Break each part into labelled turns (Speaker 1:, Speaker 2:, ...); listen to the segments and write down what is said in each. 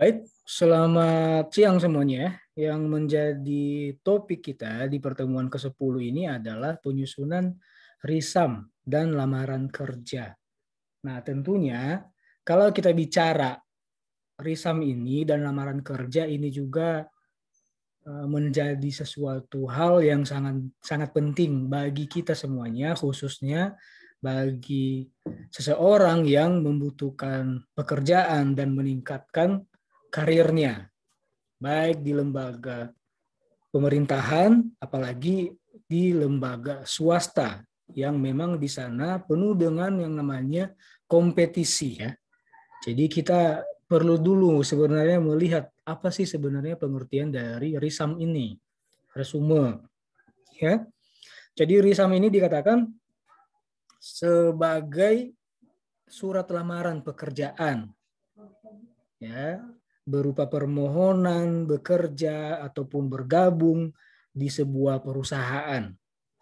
Speaker 1: Baik, selamat siang semuanya. Yang menjadi topik kita di pertemuan ke-10 ini adalah penyusunan risam dan lamaran kerja. Nah, tentunya kalau kita bicara risam ini dan lamaran kerja ini juga menjadi sesuatu hal yang sangat sangat penting bagi kita semuanya, khususnya bagi seseorang yang membutuhkan pekerjaan dan meningkatkan karirnya, baik di lembaga pemerintahan, apalagi di lembaga swasta yang memang di sana penuh dengan yang namanya kompetisi ya. Jadi kita perlu dulu sebenarnya melihat apa sih sebenarnya pengertian dari risam ini, resume ya. Jadi risam ini dikatakan sebagai surat lamaran pekerjaan ya, berupa permohonan bekerja ataupun bergabung di sebuah perusahaan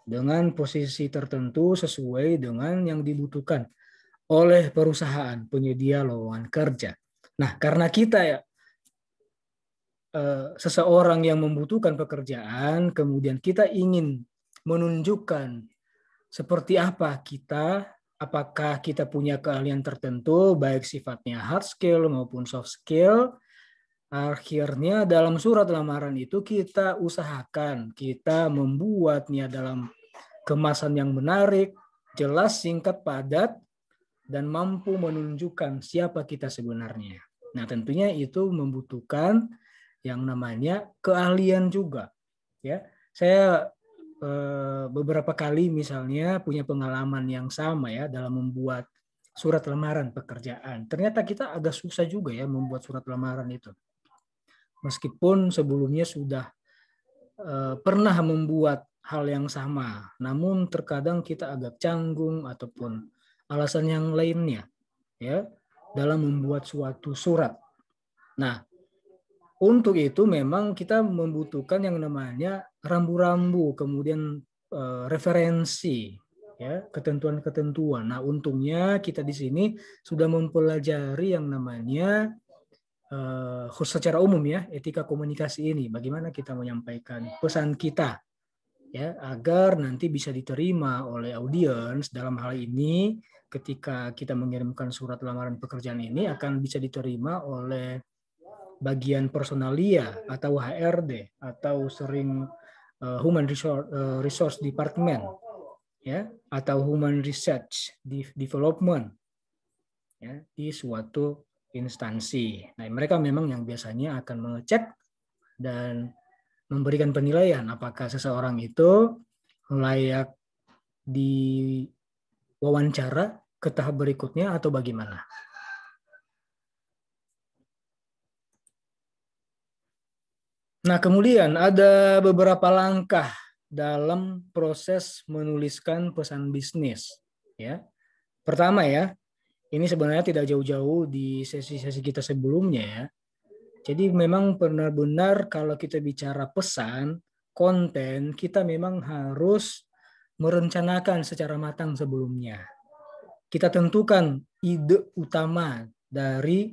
Speaker 1: dengan posisi tertentu sesuai dengan yang dibutuhkan oleh perusahaan penyedia lowongan kerja. Nah, karena kita ya seseorang yang membutuhkan pekerjaan, kemudian kita ingin menunjukkan seperti apa kita, apakah kita punya keahlian tertentu, baik sifatnya hard skill maupun soft skill. Akhirnya dalam surat lamaran itu kita usahakan, kita membuatnya dalam kemasan yang menarik, jelas, singkat, padat, dan mampu menunjukkan siapa kita sebenarnya. Nah, tentunya itu membutuhkan yang namanya keahlian juga. Ya, saya beberapa kali misalnya punya pengalaman yang sama ya dalam membuat surat lamaran pekerjaan. Ternyata kita agak susah juga ya membuat surat lamaran itu. Meskipun sebelumnya sudah pernah membuat hal yang sama, namun terkadang kita agak canggung ataupun alasan yang lainnya ya dalam membuat suatu surat. Nah, untuk itu memang kita membutuhkan yang namanya rambu-rambu, kemudian referensi, ya, ketentuan-ketentuan. Nah, untungnya kita di sini sudah mempelajari yang namanya secara umum ya etika komunikasi ini. Bagaimana kita menyampaikan pesan kita, ya, agar nanti bisa diterima oleh audiens. Dalam hal ini, ketika kita mengirimkan surat lamaran pekerjaan ini akan bisa diterima oleh bagian personalia atau HRD atau sering Human Resource Department ya atau Human Research Development ya di suatu instansi. Nah, mereka memang yang biasanya akan mengecek dan memberikan penilaian apakah seseorang itu layak diwawancara ke tahap berikutnya atau bagaimana. Nah, kemudian ada beberapa langkah dalam proses menuliskan pesan bisnis. Ya, pertama ya, ini sebenarnya tidak jauh-jauh di sesi-sesi kita sebelumnya ya. Jadi memang benar-benar kalau kita bicara pesan, konten, kita memang harus merencanakan secara matang sebelumnya. Kita tentukan ide utama dari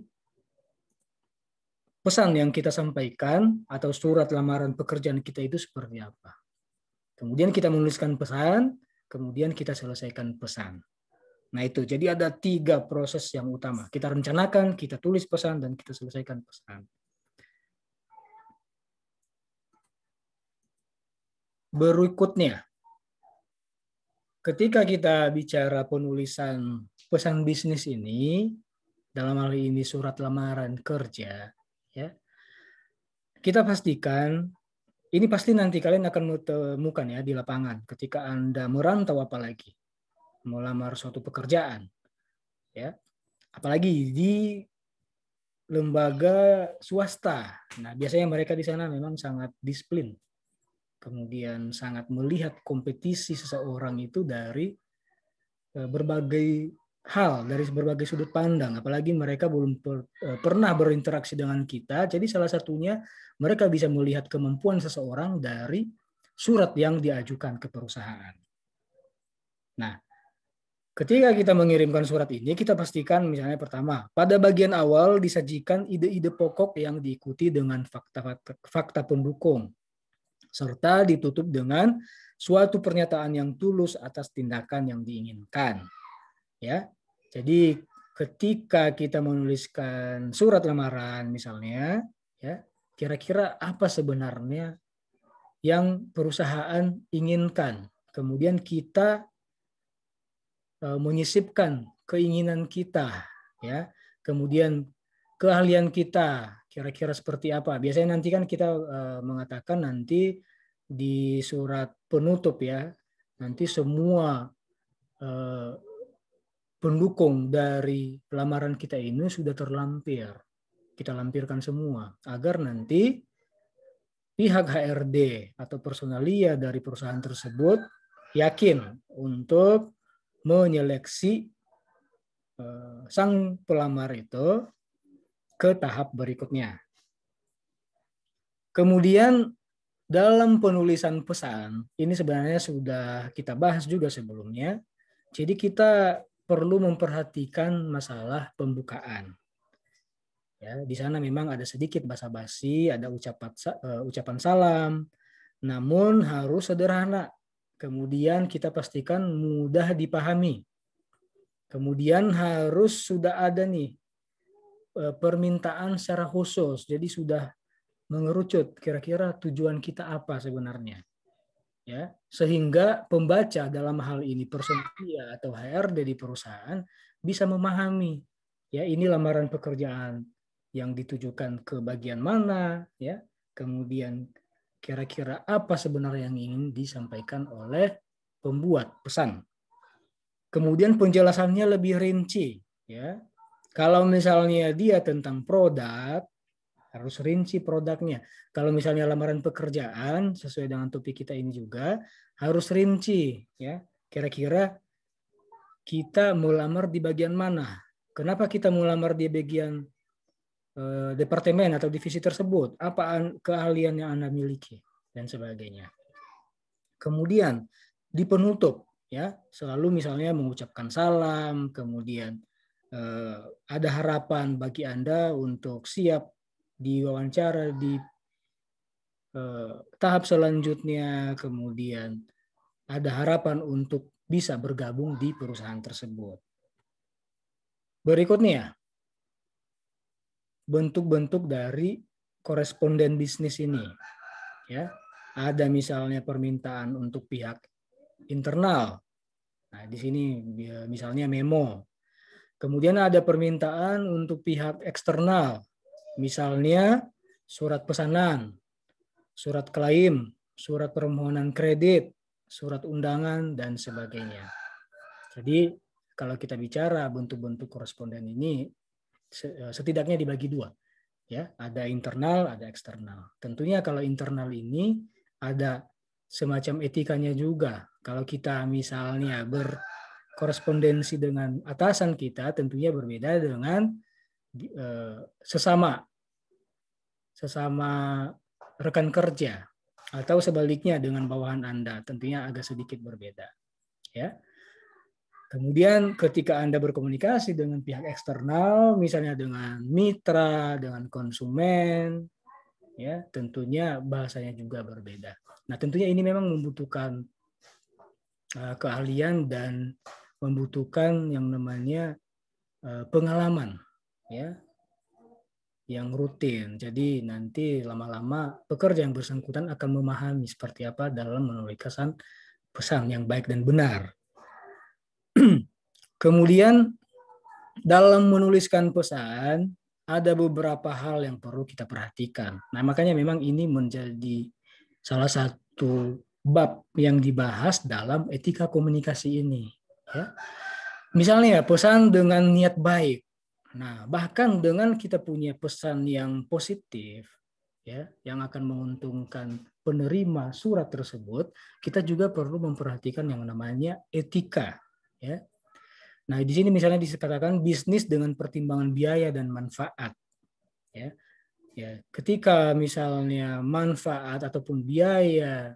Speaker 1: pesan yang kita sampaikan atau surat lamaran pekerjaan kita itu seperti apa. Kemudian kita menuliskan pesan, kemudian kita selesaikan pesan. Nah itu, jadi ada 3 proses yang utama. Kita rencanakan, kita tulis pesan, dan kita selesaikan pesan. Berikutnya, ketika kita bicara penulisan pesan bisnis ini, dalam hal ini surat lamaran kerja, ya, kita pastikan, ini pasti nanti kalian akan menemukan ya di lapangan ketika Anda merantau apalagi, melamar suatu pekerjaan, ya, apalagi di lembaga swasta. Nah, biasanya mereka di sana memang sangat disiplin. Kemudian sangat melihat kompetisi seseorang itu dari berbagai hal, dari berbagai sudut pandang. Apalagi mereka belum pernah berinteraksi dengan kita. Jadi salah satunya mereka bisa melihat kemampuan seseorang dari surat yang diajukan ke perusahaan. Nah, Ketika kita mengirimkan surat ini, kita pastikan misalnya pertama, pada bagian awal disajikan ide-ide pokok yang diikuti dengan fakta pendukung, serta ditutup dengan suatu pernyataan yang tulus atas tindakan yang diinginkan. Ya, jadi ketika kita menuliskan surat lamaran misalnya, ya, kira-kira apa sebenarnya yang perusahaan inginkan. Kemudian kita menyisipkan keinginan kita, ya. Kemudian keahlian kita kira-kira seperti apa. Biasanya nanti kan kita mengatakan nanti di surat penutup ya, nanti semua pendukung dari lamaran kita ini sudah terlampir. Kita lampirkan semua agar nanti pihak HRD atau personalia dari perusahaan tersebut yakin untuk menyeleksi sang pelamar itu ke tahap berikutnya. Kemudian dalam penulisan pesan, ini sebenarnya sudah kita bahas juga sebelumnya. Jadi kita perlu memperhatikan masalah pembukaan. Ya, di sana memang ada sedikit basa-basi, ada ucapan salam, namun harus sederhana. Kemudian kita pastikan mudah dipahami. Kemudian harus sudah ada nih permintaan secara khusus. Jadi sudah mengerucut kira-kira tujuan kita apa sebenarnya. Ya, sehingga pembaca dalam hal ini personalia atau HRD di perusahaan bisa memahami ya ini lamaran pekerjaan yang ditujukan ke bagian mana ya, kemudian kira-kira apa sebenarnya yang ingin disampaikan oleh pembuat pesan. Kemudian penjelasannya lebih rinci ya. Kalau misalnya dia tentang produk, harus rinci produknya. Kalau misalnya lamaran pekerjaan sesuai dengan topik kita ini juga harus rinci ya. Kira-kira kita melamar di bagian mana? Kenapa kita melamar di bagian departemen atau divisi tersebut? Apa keahlian yang Anda miliki dan sebagainya. Kemudian di penutup ya, selalu misalnya mengucapkan salam, kemudian ada harapan bagi Anda untuk siap diwawancara di tahap selanjutnya, kemudian ada harapan untuk bisa bergabung di perusahaan tersebut. Berikutnya, bentuk-bentuk dari koresponden bisnis ini. Ya, ada misalnya permintaan untuk pihak internal. Nah, di sini misalnya memo. Kemudian ada permintaan untuk pihak eksternal. Misalnya surat pesanan, surat klaim, surat permohonan kredit, surat undangan, dan sebagainya. Jadi kalau kita bicara bentuk-bentuk koresponden ini setidaknya dibagi dua. Ya, ada internal, ada eksternal. Tentunya kalau internal ini ada semacam etikanya juga. Kalau kita misalnya berkorespondensi dengan atasan kita, tentunya berbeda dengan sesama rekan kerja atau sebaliknya dengan bawahan Anda, tentunya agak sedikit berbeda. Ya. Kemudian ketika Anda berkomunikasi dengan pihak eksternal, misalnya dengan mitra, dengan konsumen, ya tentunya bahasanya juga berbeda. Nah, tentunya ini memang membutuhkan keahlian dan membutuhkan yang namanya pengalaman, ya, yang rutin. Jadi nanti lama-lama pekerja yang bersangkutan akan memahami seperti apa dalam menuliskan pesan yang baik dan benar. Kemudian dalam menuliskan pesan ada beberapa hal yang perlu kita perhatikan. Nah, makanya memang ini menjadi salah satu bab yang dibahas dalam etika komunikasi ini. Ya. Misalnya pesan dengan niat baik. Nah, bahkan dengan kita punya pesan yang positif, ya, yang akan menguntungkan penerima surat tersebut, kita juga perlu memperhatikan yang namanya etika. Ya. Nah, di sini misalnya dikatakan bisnis dengan pertimbangan biaya dan manfaat. Ya, ya, ketika misalnya manfaat ataupun biaya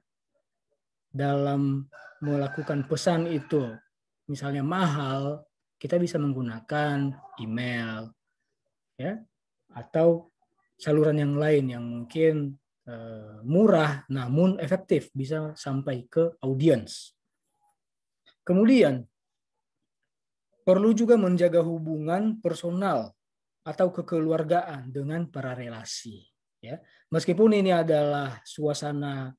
Speaker 1: dalam melakukan pesan itu misalnya mahal, kita bisa menggunakan email, ya, atau saluran yang lain yang mungkin murah namun efektif, bisa sampai ke audiens. Kemudian perlu juga menjaga hubungan personal atau kekeluargaan dengan para relasi. Ya, meskipun ini adalah suasana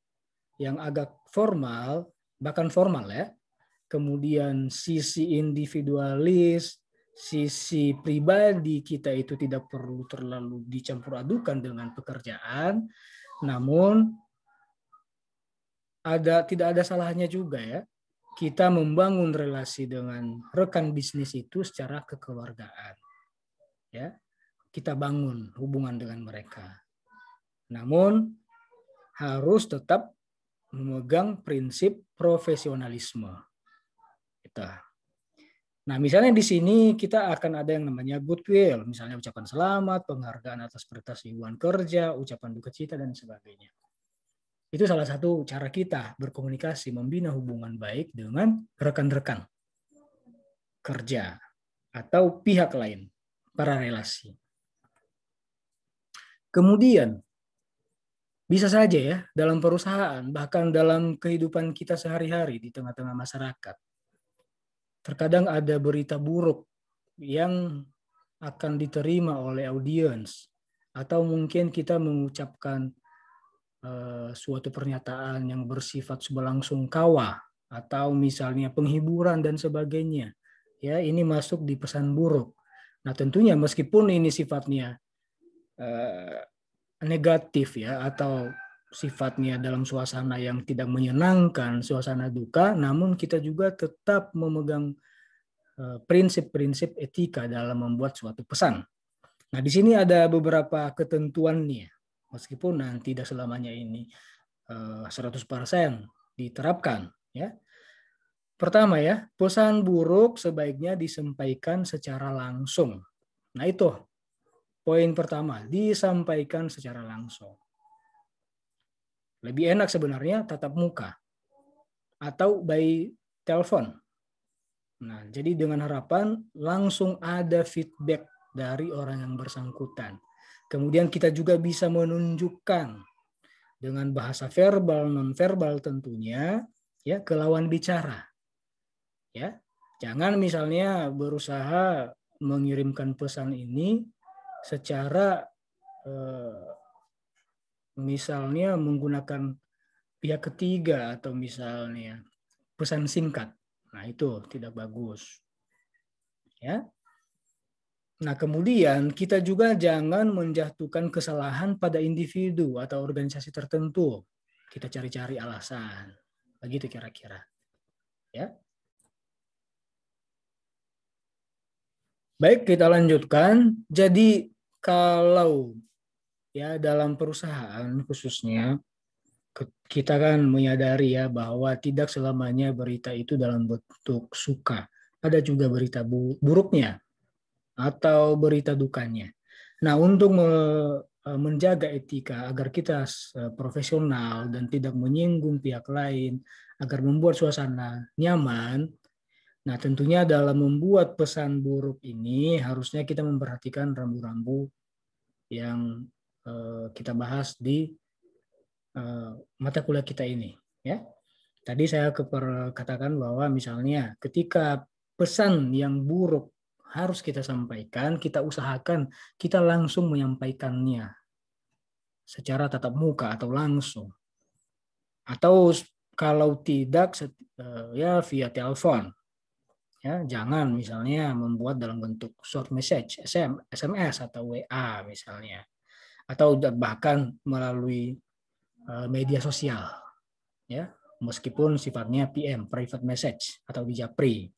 Speaker 1: yang agak formal, bahkan formal ya. Kemudian sisi individualis, sisi pribadi kita itu tidak perlu terlalu dicampur adukan dengan pekerjaan, namun tidak ada salahnya juga ya kita membangun relasi dengan rekan bisnis itu secara kekeluargaan. Ya, kita bangun hubungan dengan mereka. Namun harus tetap memegang prinsip profesionalisme. Nah, misalnya di sini kita akan ada yang namanya goodwill, misalnya ucapan selamat, penghargaan atas prestasi hubungan kerja, ucapan duka cita, dan sebagainya. Itu salah satu cara kita berkomunikasi, membina hubungan baik dengan rekan-rekan kerja atau pihak lain, para relasi. Kemudian, bisa saja ya, dalam perusahaan, bahkan dalam kehidupan kita sehari-hari di tengah-tengah masyarakat, terkadang ada berita buruk yang akan diterima oleh audiens, atau mungkin kita mengucapkan suatu pernyataan yang bersifat sebelangsungkawa, atau misalnya penghiburan dan sebagainya. Ya, ini masuk di pesan buruk. Nah, tentunya meskipun ini sifatnya negatif ya, atau sifatnya dalam suasana yang tidak menyenangkan, suasana duka, namun kita juga tetap memegang prinsip-prinsip etika dalam membuat suatu pesan. Nah, di sini ada beberapa ketentuannya, meskipun nanti tidak selamanya ini 100% diterapkan. Ya. Pertama ya, pesan buruk sebaiknya disampaikan secara langsung. Nah itu poin pertama, disampaikan secara langsung. Lebih enak sebenarnya tatap muka atau by telepon. Nah, jadi dengan harapan langsung ada feedback dari orang yang bersangkutan. Kemudian kita juga bisa menunjukkan dengan bahasa verbal, non-verbal tentunya, ya, ke lawan bicara. Ya, jangan misalnya berusaha mengirimkan pesan ini secara misalnya menggunakan pihak ketiga atau misalnya pesan singkat. Nah, itu tidak bagus. Ya. Nah, kemudian kita juga jangan menjatuhkan kesalahan pada individu atau organisasi tertentu. Kita cari-cari alasan. Begitu kira-kira. Ya. Baik, kita lanjutkan. Jadi kalau ya dalam perusahaan khususnya kita kan menyadari ya bahwa tidak selamanya berita itu dalam bentuk suka. Ada juga berita buruknya atau berita dukanya. Nah, untuk menjaga etika agar kita profesional dan tidak menyinggung pihak lain, agar membuat suasana nyaman, nah tentunya dalam membuat pesan buruk ini harusnya kita memperhatikan rambu-rambu yang kita bahas di mata kuliah kita ini. Ya, tadi saya katakan bahwa misalnya ketika pesan yang buruk harus kita sampaikan, kita usahakan kita langsung menyampaikannya secara tatap muka atau langsung. Atau kalau tidak ya via telepon. Ya, jangan misalnya membuat dalam bentuk short message, SMS atau WA misalnya. Atau bahkan melalui media sosial. Ya, meskipun sifatnya PM, private message atau di Japri.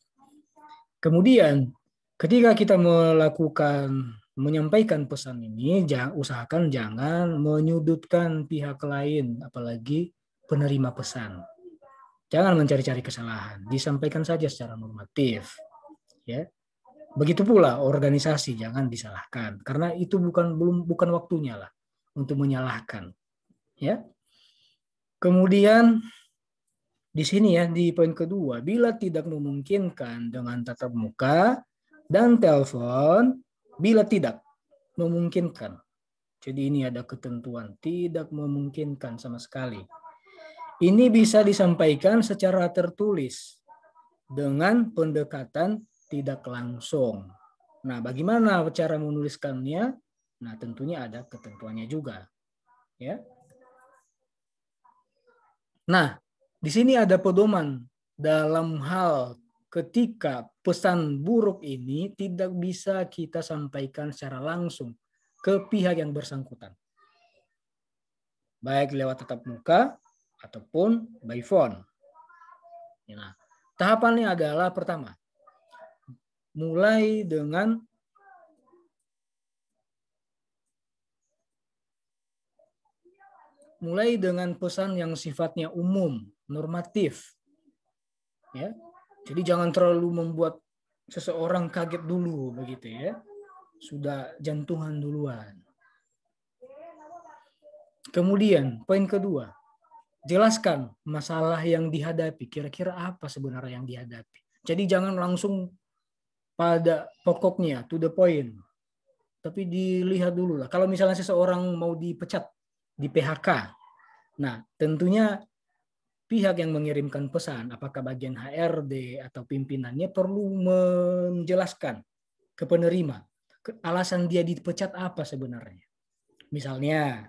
Speaker 1: Kemudian ketika kita menyampaikan pesan ini, usahakan jangan menyudutkan pihak lain, apalagi penerima pesan. Jangan mencari-cari kesalahan, disampaikan saja secara normatif. Ya, begitu pula organisasi jangan disalahkan, karena itu bukan waktunya lah untuk menyalahkan. Ya, kemudian Di sini ya, di poin kedua, bila tidak memungkinkan dengan tatap muka dan telepon, bila tidak memungkinkan. Jadi ini ada ketentuan, tidak memungkinkan sama sekali. Ini bisa disampaikan secara tertulis dengan pendekatan tidak langsung. Nah, bagaimana cara menuliskannya? Nah, tentunya ada ketentuannya juga, ya. Nah, di sini ada pedoman dalam hal ketika pesan buruk ini tidak bisa kita sampaikan secara langsung ke pihak yang bersangkutan. Baik lewat tatap muka ataupun by phone. Nah, tahapannya adalah pertama, mulai dengan pesan yang sifatnya umum, normatif. Ya. Jadi jangan terlalu membuat seseorang kaget dulu begitu ya. Sudah jantungan duluan. Kemudian, poin kedua, jelaskan masalah yang dihadapi. Kira-kira apa sebenarnya yang dihadapi. Jadi jangan langsung pada pokoknya, to the point. Tapi dilihat dulu lah. Kalau misalnya seseorang mau dipecat, di PHK, nah tentunya pihak yang mengirimkan pesan, apakah bagian HRD atau pimpinannya perlu menjelaskan ke penerima alasan dia dipecat apa sebenarnya. Misalnya,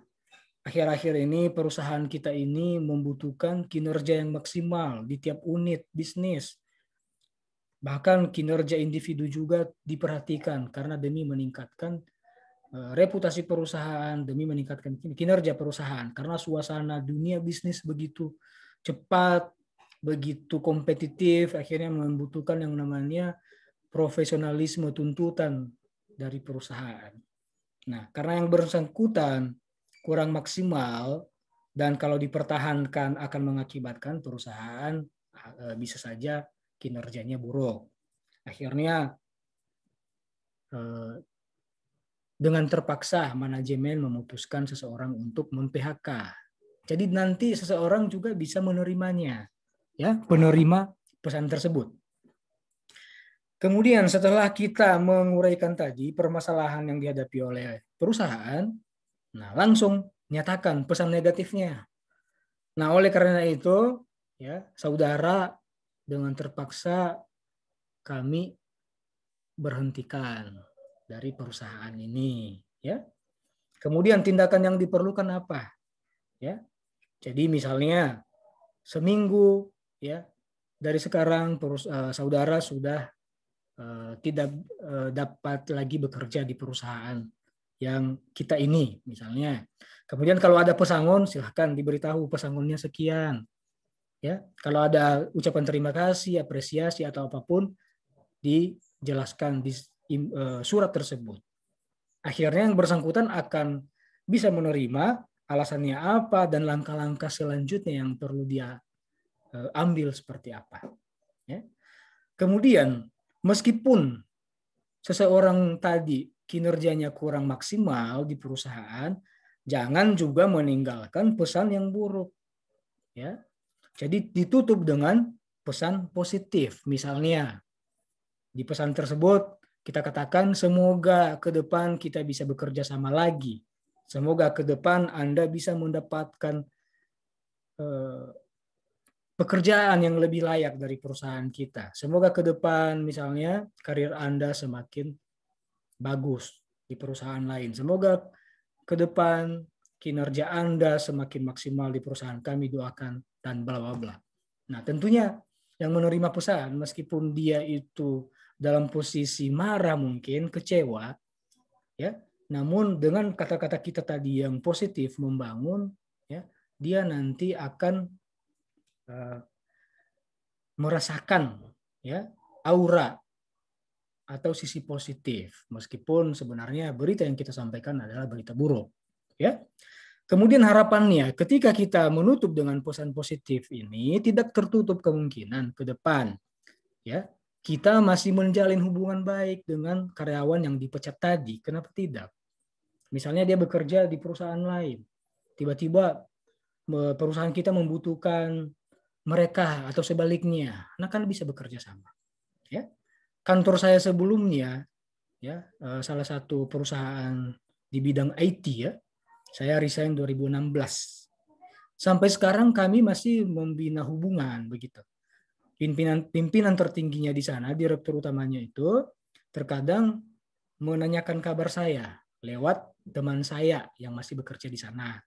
Speaker 1: akhir-akhir ini perusahaan kita ini membutuhkan kinerja yang maksimal di tiap unit bisnis. Bahkan kinerja individu juga diperhatikan karena demi meningkatkan reputasi perusahaan, demi meningkatkan kinerja perusahaan. Karena suasana dunia bisnis begitu cepat, begitu kompetitif, akhirnya membutuhkan yang namanya profesionalisme tuntutan dari perusahaan. Nah, karena yang bersangkutan kurang maksimal dan kalau dipertahankan akan mengakibatkan perusahaan bisa saja kinerjanya buruk. Akhirnya dengan terpaksa manajemen memutuskan seseorang untuk mem-PHK. Jadi nanti seseorang juga bisa menerimanya, ya, penerima pesan tersebut. Kemudian setelah kita menguraikan tadi permasalahan yang dihadapi oleh perusahaan, nah langsung nyatakan pesan negatifnya. Nah, oleh karena itu, ya, saudara dengan terpaksa kami berhentikan dari perusahaan ini, ya. Kemudian tindakan yang diperlukan apa? Ya. Jadi misalnya seminggu, ya, dari sekarang saudara sudah tidak dapat lagi bekerja di perusahaan yang kita ini, misalnya. Kemudian kalau ada pesangon, silahkan diberitahu pesangonnya sekian. Ya, kalau ada ucapan terima kasih, apresiasi atau apapun, dijelaskan di surat tersebut. Akhirnya yang bersangkutan akan bisa menerima alasannya apa dan langkah-langkah selanjutnya yang perlu dia ambil seperti apa. Ya. Kemudian meskipun seseorang tadi kinerjanya kurang maksimal di perusahaan, jangan juga meninggalkan pesan yang buruk. Ya. Jadi ditutup dengan pesan positif. Misalnya di pesan tersebut kita katakan semoga ke depan kita bisa bekerja sama lagi. Semoga ke depan Anda bisa mendapatkan pekerjaan yang lebih layak dari perusahaan kita. Semoga ke depan misalnya karir Anda semakin bagus di perusahaan lain. Semoga ke depan kinerja Anda semakin maksimal di perusahaan kami, doakan, dan bla bla bla. Nah, tentunya yang menerima pesan meskipun dia itu dalam posisi marah mungkin, kecewa, ya, namun dengan kata-kata kita tadi yang positif, membangun, ya, dia nanti akan merasakan, ya, aura atau sisi positif meskipun sebenarnya berita yang kita sampaikan adalah berita buruk, ya. Kemudian harapannya ketika kita menutup dengan pesan positif ini tidak tertutup kemungkinan ke depan, ya, kita masih menjalin hubungan baik dengan karyawan yang dipecat tadi. Kenapa tidak? Misalnya dia bekerja di perusahaan lain, tiba-tiba perusahaan kita membutuhkan mereka atau sebaliknya. Nah, kan bisa bekerja sama. Ya. Kantor saya sebelumnya, ya, salah satu perusahaan di bidang IT, ya, saya resign 2016. Sampai sekarang kami masih membina hubungan begitu. Pimpinan tertingginya di sana, direktur utamanya itu terkadang menanyakan kabar saya lewat teman saya yang masih bekerja di sana.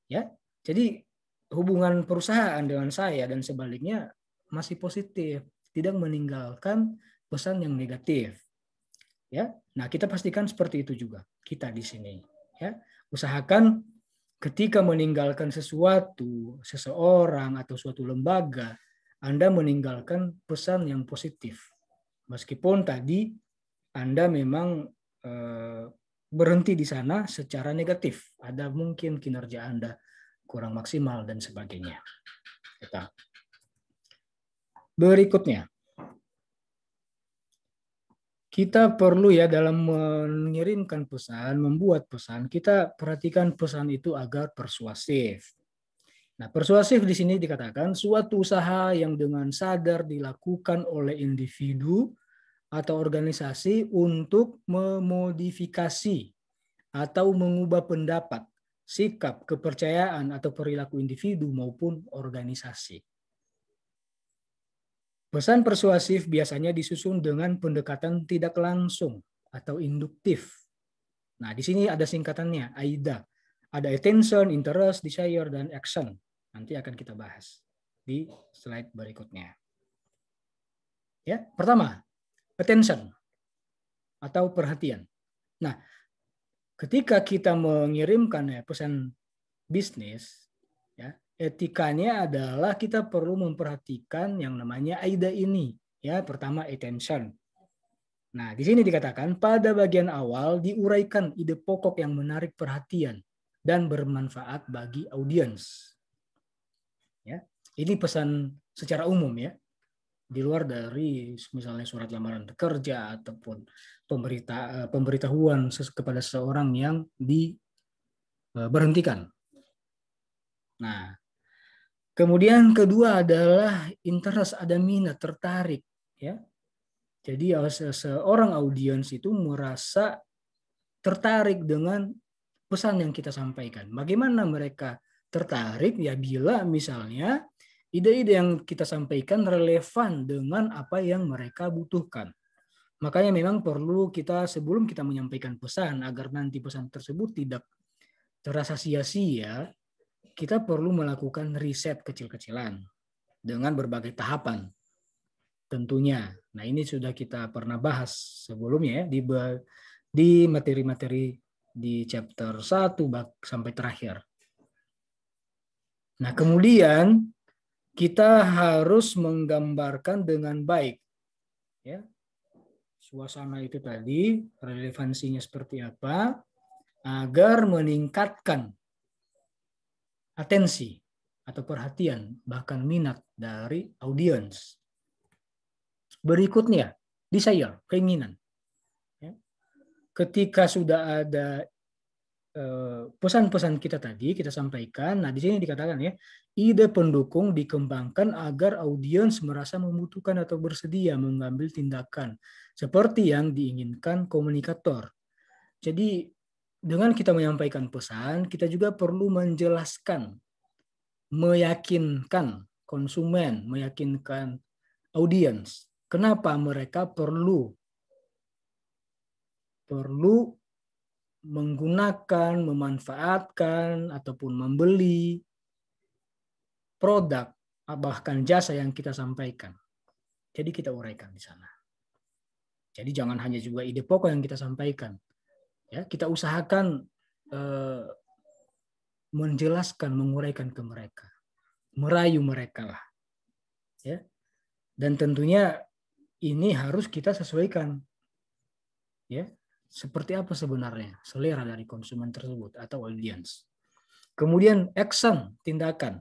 Speaker 1: Ya, jadi hubungan perusahaan dengan saya dan sebaliknya masih positif, tidak meninggalkan pesan yang negatif. Ya, nah kita pastikan seperti itu juga kita di sini. Ya, usahakan ketika meninggalkan sesuatu, seseorang atau suatu lembaga, Anda meninggalkan pesan yang positif. Meskipun tadi Anda memang berhenti di sana secara negatif, ada mungkin kinerja Anda kurang maksimal dan sebagainya. Berikutnya, kita perlu ya dalam mengirimkan pesan, membuat pesan, kita perhatikan pesan itu agar persuasif. Nah, persuasif di sini dikatakan suatu usaha yang dengan sadar dilakukan oleh individu atau organisasi untuk memodifikasi atau mengubah pendapat, sikap, kepercayaan, atau perilaku individu maupun organisasi. Pesan persuasif biasanya disusun dengan pendekatan tidak langsung atau induktif. Nah, di sini ada singkatannya, AIDA. Ada attention, interest, desire, dan action. Nanti akan kita bahas di slide berikutnya. Ya, pertama, attention atau perhatian. Nah, ketika kita mengirimkan pesan bisnis, ya, etikanya adalah kita perlu memperhatikan yang namanya AIDA ini. Ya, pertama attention. Nah, di sini dikatakan pada bagian awal diuraikan ide pokok yang menarik perhatian dan bermanfaat bagi audiens. Ya, ini pesan secara umum ya, di luar dari misalnya surat lamaran kerja ataupun pemberitahuan kepada seseorang yang diberhentikan. Nah, kemudian kedua adalah interest, ada minat, tertarik, ya. Jadi seorang audiens itu merasa tertarik dengan pesan yang kita sampaikan. Bagaimana mereka tertarik? Ya bila misalnya ide-ide yang kita sampaikan relevan dengan apa yang mereka butuhkan. Makanya memang perlu kita sebelum kita menyampaikan pesan agar nanti pesan tersebut tidak terasa sia-sia, kita perlu melakukan riset kecil-kecilan dengan berbagai tahapan. Tentunya. Nah, ini sudah kita pernah bahas sebelumnya ya, di materi-materi di chapter 1 sampai terakhir. Nah, kemudian kita harus menggambarkan dengan baik ya. Suasana itu tadi, relevansinya seperti apa agar meningkatkan atensi atau perhatian bahkan minat dari audiens. Berikutnya, desire, keinginan. Ketika sudah ada pesan-pesan kita tadi, kita sampaikan, nah di sini dikatakan ya, ide pendukung dikembangkan agar audiens merasa membutuhkan atau bersedia mengambil tindakan seperti yang diinginkan komunikator. Jadi dengan kita menyampaikan pesan, kita juga perlu menjelaskan, meyakinkan konsumen, meyakinkan audiens kenapa mereka perlu menggunakan, memanfaatkan, ataupun membeli produk, bahkan jasa yang kita sampaikan. Jadi kita uraikan di sana. Jadi jangan hanya juga ide pokok yang kita sampaikan. Ya, kita usahakan menjelaskan, menguraikan ke mereka. Merayu mereka lah. Ya. Dan tentunya ini harus kita sesuaikan. Ya, seperti apa sebenarnya selera dari konsumen tersebut atau audiens. Kemudian action, tindakan.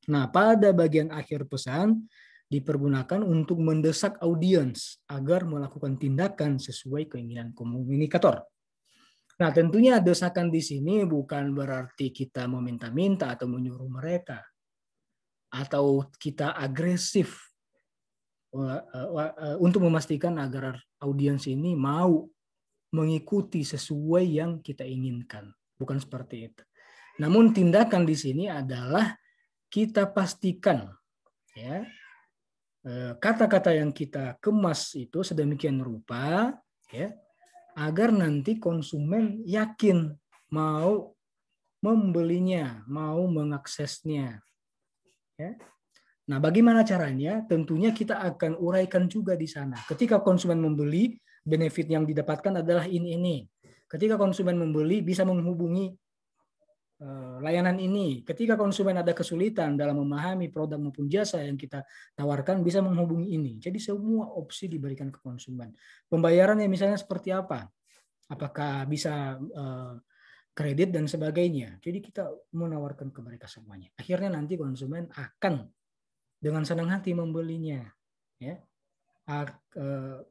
Speaker 1: Nah, pada bagian akhir pesan dipergunakan untuk mendesak audiens agar melakukan tindakan sesuai keinginan komunikator. Nah, tentunya desakan di sini bukan berarti kita meminta-minta atau menyuruh mereka. atau kita agresif untuk memastikan agar audiens ini mau mengikuti sesuai yang kita inginkan. Bukan seperti itu. Namun tindakan di sini adalah kita pastikan ya kata-kata yang kita kemas itu sedemikian rupa ya agar nanti konsumen yakin mau membelinya, mau mengaksesnya. Ya. Nah, bagaimana caranya? Tentunya kita akan uraikan juga di sana. Ketika konsumen membeli, benefit yang didapatkan adalah ini. Ketika konsumen membeli, bisa menghubungi layanan ini. Ketika konsumen ada kesulitan dalam memahami produk maupun jasa yang kita tawarkan, bisa menghubungi ini. Jadi semua opsi diberikan ke konsumen. Pembayarannya misalnya seperti apa? Apakah bisa kredit dan sebagainya. Jadi kita menawarkan ke mereka semuanya. Akhirnya nanti konsumen akan dengan senang hati membelinya. Ya.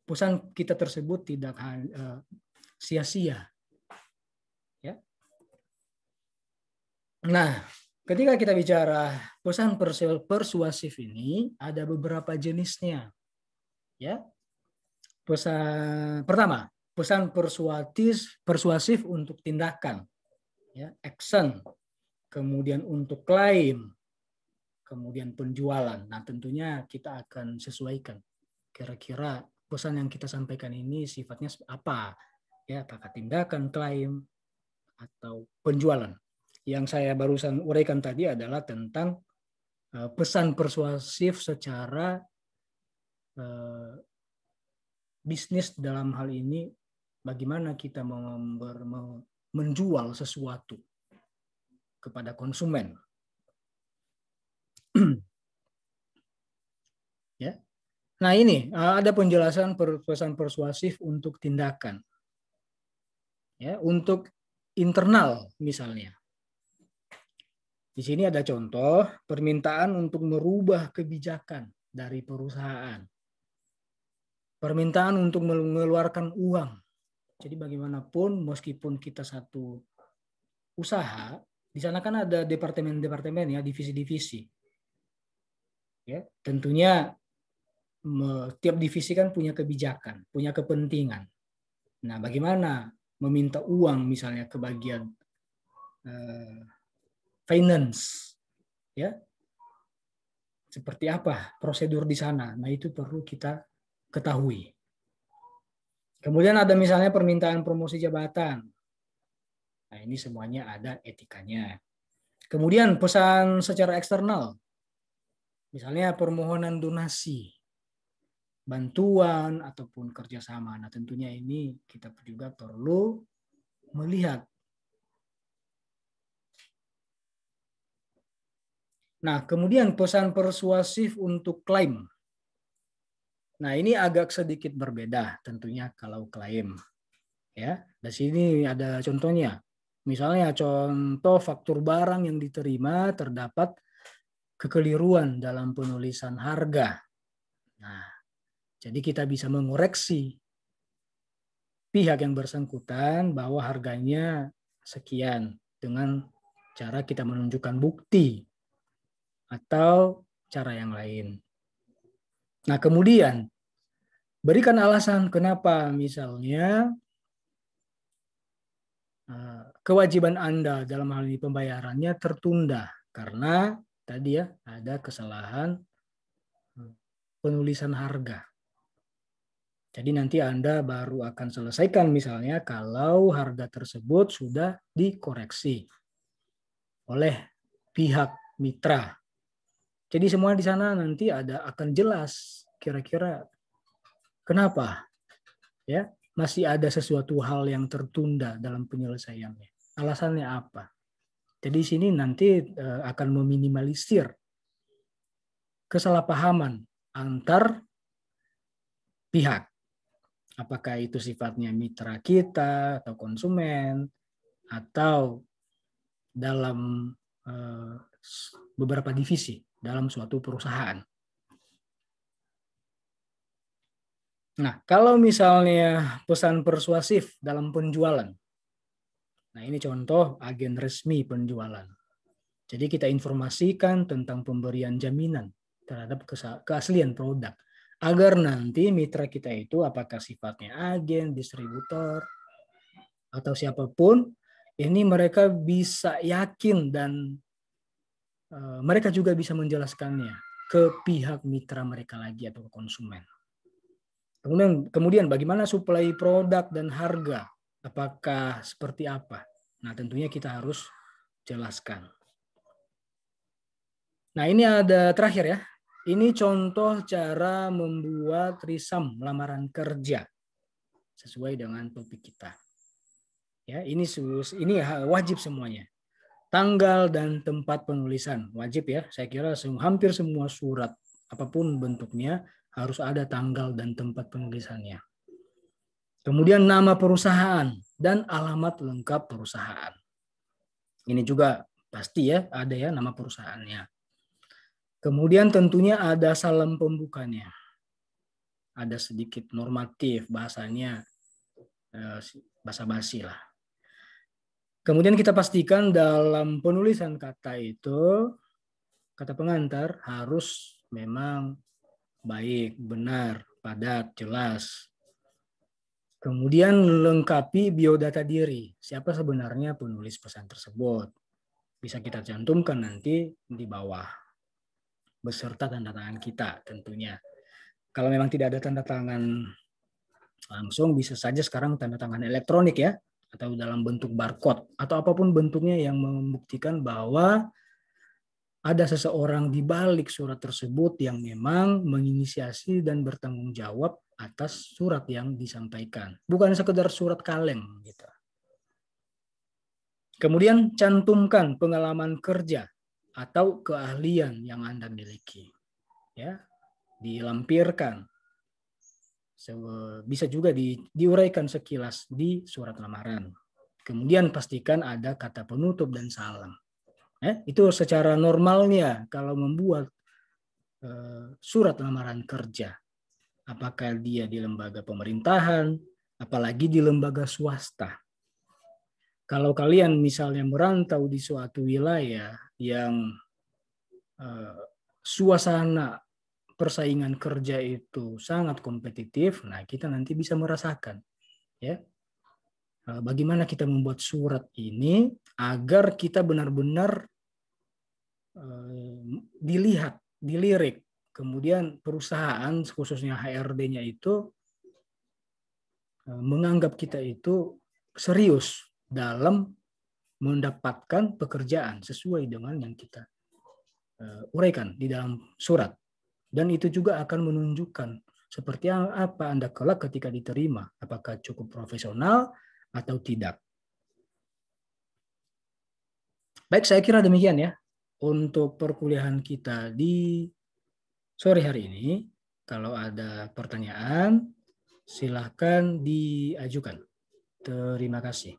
Speaker 1: Pesan kita tersebut tidak sia-sia. Ya. Nah, ketika kita bicara pesan persuasif ini ada beberapa jenisnya. Ya. Pertama, pesan persuasif untuk tindakan. Ya, action. Kemudian untuk klaim, kemudian penjualan. Nah, tentunya kita akan sesuaikan. Kira-kira pesan yang kita sampaikan ini sifatnya apa? Ya, apakah tindakan, klaim, atau penjualan? Yang saya barusan uraikan tadi adalah tentang pesan persuasif secara bisnis dalam hal ini, bagaimana kita menjual sesuatu kepada konsumen. Ya. Nah, ini ada penjelasan pesan persuasif untuk tindakan. Ya, untuk internal misalnya. Di sini ada contoh permintaan untuk merubah kebijakan dari perusahaan. Permintaan untuk mengeluarkan uang. Jadi bagaimanapun meskipun kita satu usaha, di sana kan ada departemen-departemen ya, divisi-divisi. Ya, tentunya tiap divisi kan punya kebijakan, punya kepentingan. Nah, bagaimana meminta uang misalnya ke bagian finance, ya, seperti apa prosedur di sana? Nah, itu perlu kita ketahui. Kemudian ada misalnya permintaan promosi jabatan. Nah, ini semuanya ada etikanya. Kemudian pesan secara eksternal, misalnya permohonan donasi, bantuan ataupun kerjasama. Nah, tentunya ini kita juga perlu melihat. Nah, kemudian pesan persuasif untuk klaim. Nah, ini agak sedikit berbeda tentunya kalau klaim. Ya, di sini ada contohnya. Misalnya contoh faktur barang yang diterima terdapat kekeliruan dalam penulisan harga. Nah, jadi kita bisa mengoreksi pihak yang bersangkutan bahwa harganya sekian dengan cara kita menunjukkan bukti atau cara yang lain. Nah, kemudian berikan alasan kenapa misalnya kewajiban Anda dalam hal ini pembayarannya tertunda karena tadi ya ada kesalahan penulisan harga. Jadi nanti Anda baru akan selesaikan misalnya kalau harga tersebut sudah dikoreksi oleh pihak mitra. Jadi semua di sana nanti akan jelas kira-kira kenapa ya masih ada sesuatu hal yang tertunda dalam penyelesaiannya. Alasannya apa? Jadi di sini nanti akan meminimalisir kesalahpahaman antar pihak. Apakah itu sifatnya mitra kita atau konsumen atau dalam beberapa divisi dalam suatu perusahaan. Nah, kalau misalnya pesan persuasif dalam penjualan. Nah, ini contoh agen resmi penjualan. Jadi kita informasikan tentang pemberian jaminan terhadap keaslian produk. Agar nanti mitra kita itu apakah sifatnya agen, distributor, atau siapapun, ini mereka bisa yakin dan mereka juga bisa menjelaskannya ke pihak mitra mereka lagi atau ke konsumen. Kemudian bagaimana suplai produk dan harga? Apakah seperti apa? Nah, tentunya kita harus jelaskan. Nah, ini ada terakhir ya. Ini contoh cara membuat risam lamaran kerja sesuai dengan topik kita. Ya, ini wajib semuanya. Tanggal dan tempat penulisan wajib ya. Saya kira hampir semua surat apapun bentuknya harus ada tanggal dan tempat penulisannya. Kemudian nama perusahaan dan alamat lengkap perusahaan. Ini juga pasti ya, ada ya nama perusahaannya. Kemudian tentunya ada salam pembukanya. Ada sedikit normatif, bahasanya basa-basi lah. Kemudian kita pastikan dalam penulisan kata itu, kata pengantar harus memang baik, benar, padat, jelas. Kemudian lengkapi biodata diri. Siapa sebenarnya penulis pesan tersebut? Bisa kita cantumkan nanti di bawah. Beserta tanda tangan kita tentunya. Kalau memang tidak ada tanda tangan langsung, bisa saja sekarang tanda tangan elektronik ya. Atau dalam bentuk barcode. Atau apapun bentuknya yang membuktikan bahwa ada seseorang di balik surat tersebut yang memang menginisiasi dan bertanggung jawab atas surat yang disampaikan. Bukan sekedar surat kaleng. Gitu. Kemudian cantumkan pengalaman kerja atau keahlian yang Anda miliki. Ya, dilampirkan. Bisa juga diuraikan sekilas di surat lamaran. Kemudian pastikan ada kata penutup dan salam. Itu secara normalnya kalau membuat surat lamaran kerja. Apakah dia di lembaga pemerintahan, apalagi di lembaga swasta. Kalau kalian misalnya merantau di suatu wilayah yang suasana persaingan kerja itu sangat kompetitif, nah kita nanti bisa merasakan ya bagaimana kita membuat surat ini agar kita benar-benar dilirik, kemudian perusahaan khususnya HRD-nya itu menganggap kita itu serius dalam mendapatkan pekerjaan sesuai dengan yang kita uraikan di dalam surat. Dan itu juga akan menunjukkan seperti apa Anda kelak ketika diterima, apakah cukup profesional atau tidak. Baik, saya kira demikian ya untuk perkuliahan kita di sore hari ini. Kalau ada pertanyaan, silakan diajukan. Terima kasih.